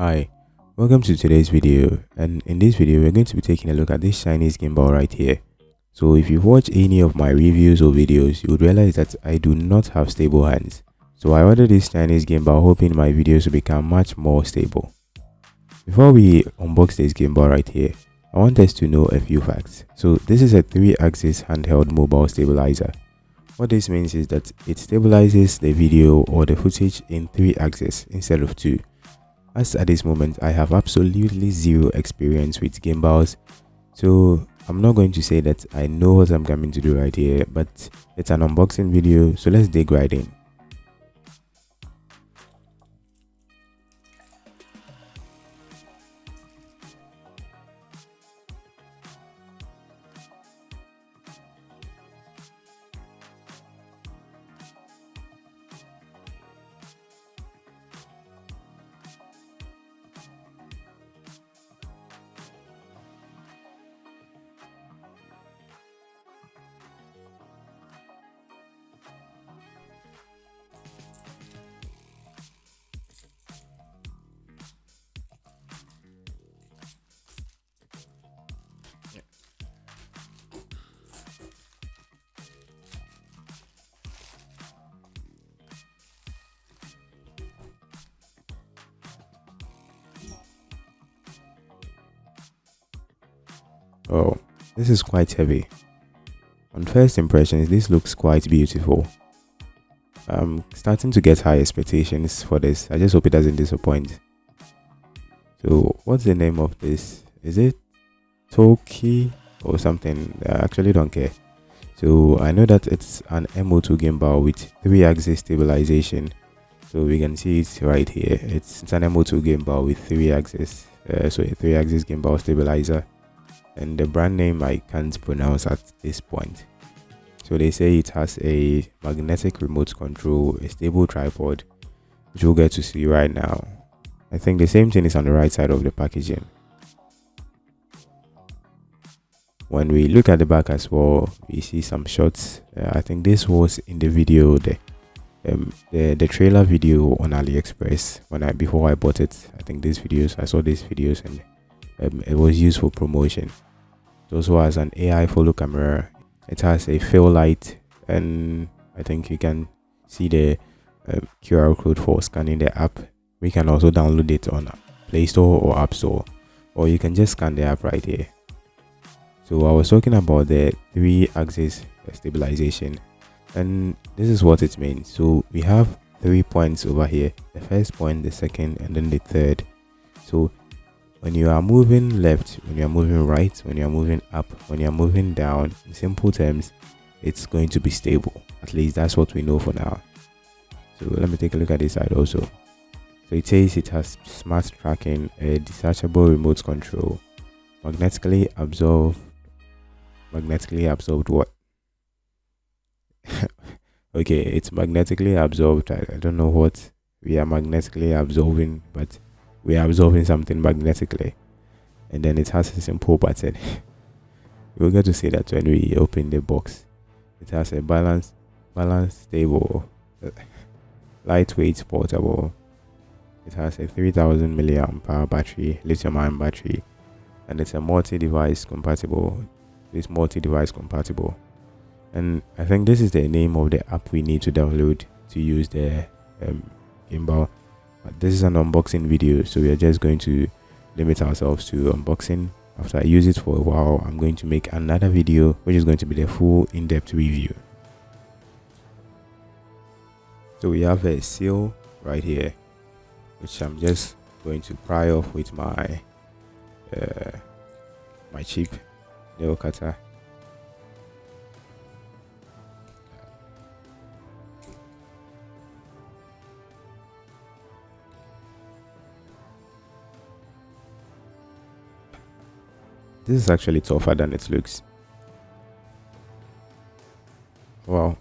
Hi, welcome to today's video, and in this video we're going to be taking a look at this Chinese gimbal right here. So if you've watched any of my reviews or videos, you would realize that I do not have stable hands. So I ordered this Chinese gimbal hoping my videos will become much more stable. Before we unbox this gimbal right here, I want us to know a few facts. So this is a 3-axis handheld mobile stabilizer. What this means is that it stabilizes the video or the footage in 3 axes instead of 2. As at this moment, I have absolutely zero experience with gimbals, so I'm not going to say that I know what I'm coming to do right here, but it's an unboxing video, so let's dig right in. Oh, this is quite heavy. On first impressions, this looks quite beautiful. I'm starting to get high expectations for this. I just hope it doesn't disappoint. So, what's the name of this? Is it Tokqi or something? I actually don't care. So, I know that it's an MO2 gimbal with 3-axis stabilization. So, we can see it right here. It's an MO2 gimbal with 3 axis. So, a 3-axis gimbal stabilizer. And the brand name I can't pronounce at this point. So they say it has a magnetic remote control, a stable tripod, which we'll get to see right now. I think the same thing is on the right side of the packaging. When we look at the back as well, we see some shots. I think this was in the video, the trailer video on AliExpress before I bought it. I think I saw these videos and it was used for promotion. It also has an AI follow camera. It has a fill light, and I think you can see the QR code for scanning the app. We can also download it on Play Store or App Store, or you can just scan the app right here. So I was talking about the 3-axis stabilization, and this is what it means. So we have 3 points over here: the first point, the second, and then the third. So when you are moving left, when you are moving right, when you are moving up, when you are moving down, in simple terms, it's going to be stable. At least that's what we know for now. So let me take a look at this side also. So it says it has smart tracking, a detachable remote control, magnetically absorbed what? Okay, it's magnetically absorbed. I don't know what we are magnetically absorbing, but we are absorbing something magnetically. And then it has a simple button. We'll get to see that when we open the box. It has a balance stable, lightweight, portable. It has a 3000 milliamp hour battery, lithium-ion battery, and it's a multi-device compatible. It's multi-device compatible. And I think this is the name of the app we need to download to use the gimbal. But this is an unboxing video, so we are just going to limit ourselves to unboxing. After I use it for a while, I'm going to make another video which is going to be the full in-depth review. So we have a seal right here, which I'm just going to pry off with my my cheap nail cutter. This is actually tougher than it looks. Wow.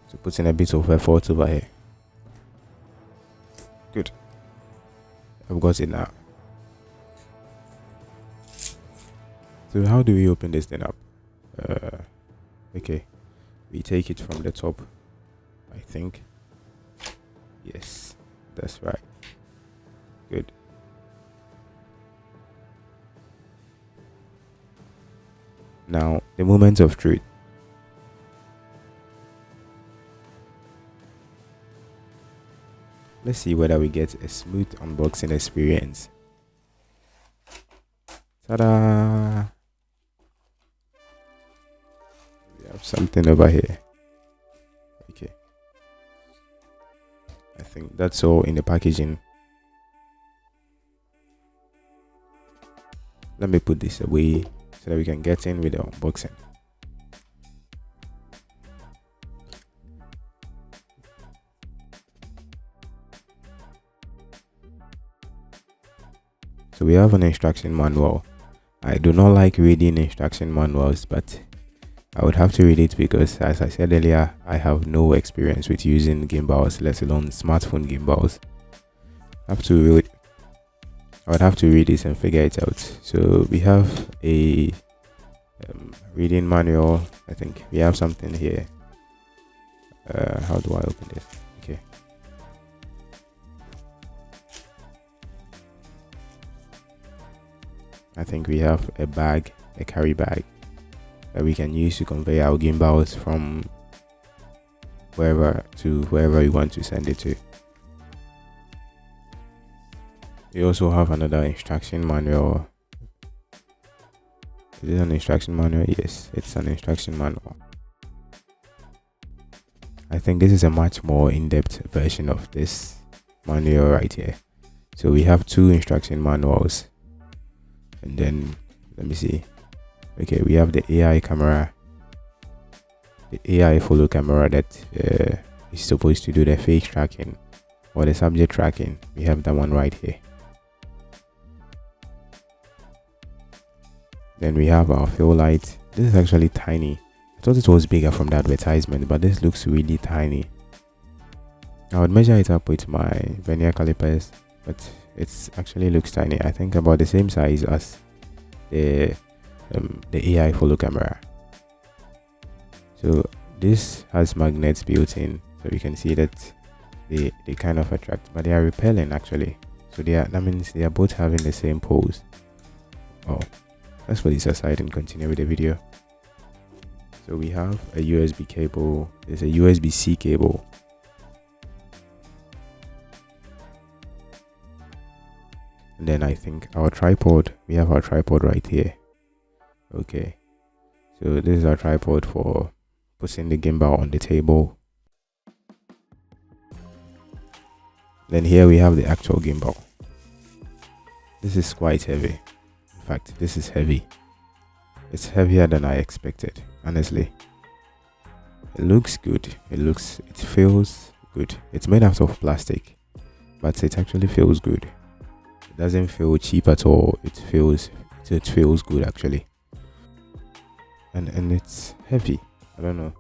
So put in a bit of effort over here. Good. I've got it now. So how do we open this thing up? Okay. We take it from the top, I think. Yes, that's right. Good. Now, the moment of truth. Let's see whether we get a smooth unboxing experience. Ta-da! We have something over here. Okay. I think that's all in the packaging. Let me put this away so that we can get in with the unboxing. So we have an instruction manual. I do not like reading instruction manuals, but I would have to read it because, as I said earlier, I have no experience with using gimbals, let alone smartphone gimbals. I would have to read this and figure it out. So we have a reading manual. I think we have something here. How do I open this? Okay. I think we have a bag, a carry bag, that we can use to convey our gimbals from wherever to wherever we want to send it to. We also have another instruction manual. Is it an instruction manual? Yes, it's an instruction manual. I think this is a much more in-depth version of this manual right here. So we have two instruction manuals, and then let me see. Okay, we have the AI camera, the AI follow camera that is supposed to do the face tracking or the subject tracking. We have that one right here. Then we have our fill light. This is actually tiny. I thought it was bigger from the advertisement, but this looks really tiny. I would measure it up with my vernier calipers, but it actually looks tiny. I think about the same size as the AI follow camera. So this has magnets built in, so you can see that they kind of attract, but they are repelling actually. So that means they are both having the same pose. Oh, let's put this aside and continue with the video. So we have a USB cable. There's a USB-C cable. And then I think our tripod, we have our tripod right here. Okay, so this is our tripod for putting the gimbal on the table. Then here we have the actual gimbal. This is quite heavy. In fact, this is heavy. It's heavier than I expected, honestly. It looks good. It feels good. It's made out of plastic, but it actually feels good. It doesn't feel cheap at all. It feels good actually. And it's heavy. I don't know.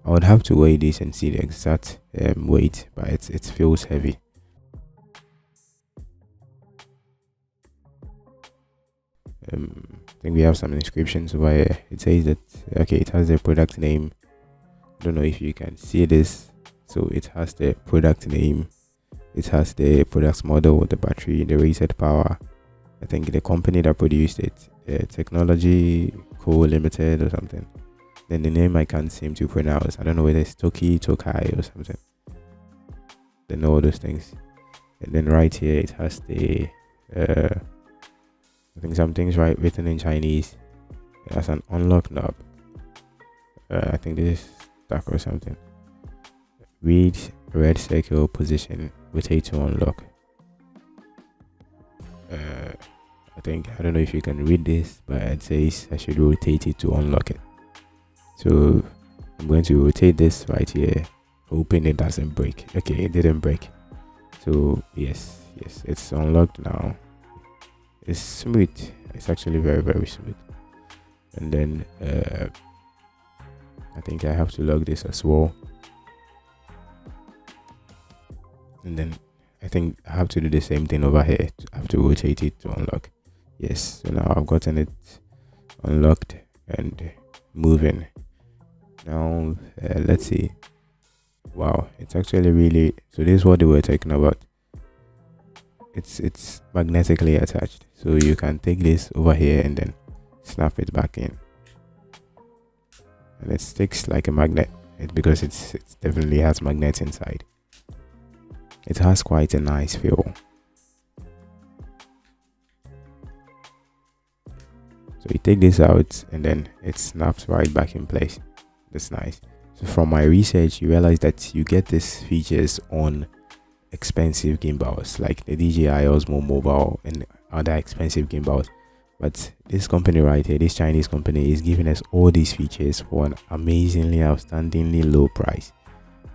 I would have to weigh this and see the exact weight, but it feels heavy. I think we have some inscriptions over here. It says that, okay, it has the product name. I don't know if you can see this. So it has the product name, it has the product model, the battery, the rated power. I think the company that produced it, Technology Co Limited or something. Then the name I can't seem to pronounce. I don't know whether it's Tokqi or something. Then all those things. And then right here it has the I think something's right written in Chinese. It has an unlock knob. I think this is stuck or something. Read red circle position, rotate to unlock. I don't know if you can read this, but it says I should rotate it to unlock it. So I'm going to rotate this right here, hoping it doesn't break. Okay, it didn't break. So yes, it's unlocked now. It's smooth. It's actually very, very smooth. And then I think I have to lock this as well. And then I think I have to do the same thing over here. I have to rotate it to unlock. Yes, so now I've gotten it unlocked and moving. Now let's see. Wow, it's actually really, so this is what they were talking about. it's magnetically attached, so you can take this over here and then snap it back in, and it sticks like a magnet. Because it definitely has magnets inside. It has quite a nice feel. So you take this out and then it snaps right back in place. That's nice. So from my research, you realize that you get these features on expensive gimbals like the DJI Osmo Mobile and other expensive gimbals. But this company right here, this Chinese company, is giving us all these features for an amazingly, outstandingly low price.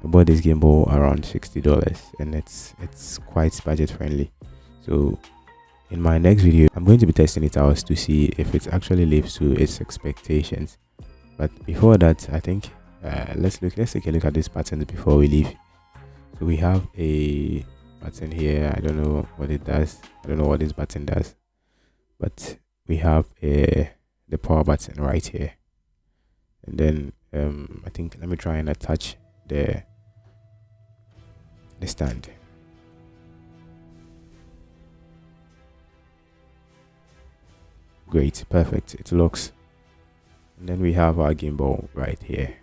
I bought this gimbal around $60 and it's quite budget friendly. So in my next video, I'm going to be testing it out to see if it actually lives to its expectations. But before that, I think let's take a look at these buttons before we leave. So we have a button here. I don't know what it does. I don't know what this button does, but we have the power button right here. And then I think, let me try and attach the stand. Great, perfect, it looks. And then we have our gimbal right here.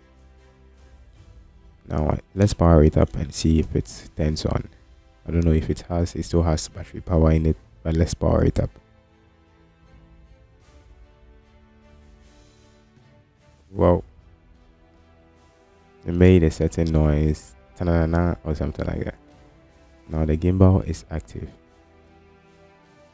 Now let's power it up and see if it turns on. I don't know if it still has battery power in it, but let's power it up. Wow, it made a certain noise, or something like that. Now the gimbal is active.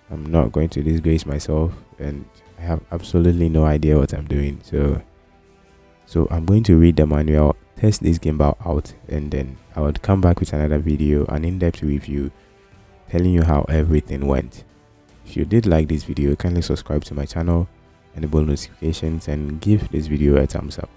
I'm not going to disgrace myself, and I have absolutely no idea what I'm doing. So I'm going to read the manual, test this gimbal out, and then I would come back with another video, an in-depth review, telling you how everything went. If you did like this video, kindly subscribe to my channel, enable notifications, and give this video a thumbs up.